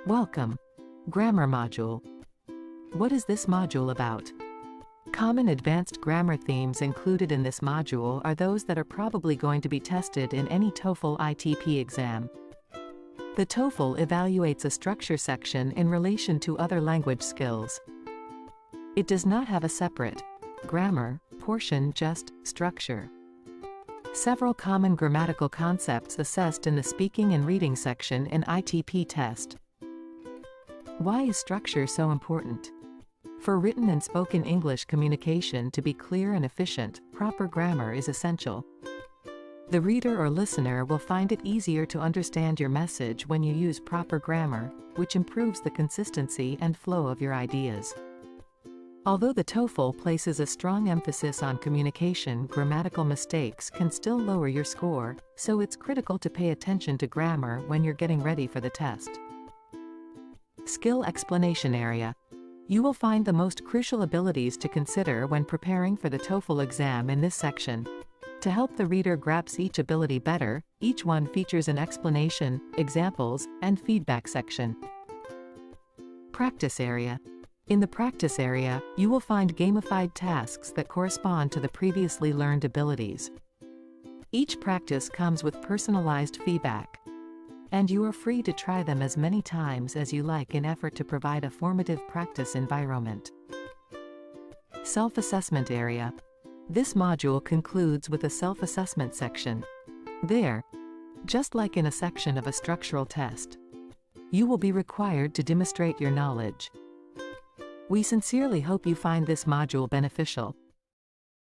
Welcome. Grammar module. What is this module about? Common advanced grammar themes included in this module are those that are probably going to be tested in any TOEFL ITP exam. The TOEFL evaluates a structure section in relation to other language skills. It does not have a separate grammar portion, just structure. Several common grammatical concepts assessed in the speaking and reading section in ITP test. Why is structure so important? For written and spoken English communication to be clear and efficient, proper grammar is essential. The reader or listener will find it easier to understand your message when you use proper grammar, which improves the consistency and flow of your ideas. Although the TOEFL places a strong emphasis on communication, grammatical mistakes can still lower your score, so it's critical to pay attention to grammar when you're getting ready for the test. Skill explanation area. You will find the most crucial abilities to consider when preparing for the TOEFL exam in this section. To help the reader grasp each ability better, each one features an explanation, examples, and feedback section. Practice area. In the practice area, you will find gamified tasks that correspond to the previously learned abilities. Each practice comes with personalized feedback, and you are free to try them as many times as you like in effort to provide a formative practice environment. Self-assessment area. This module concludes with a self-assessment section. There, just like in a section of a structural test, you will be required to demonstrate your knowledge. We sincerely hope you find this module beneficial.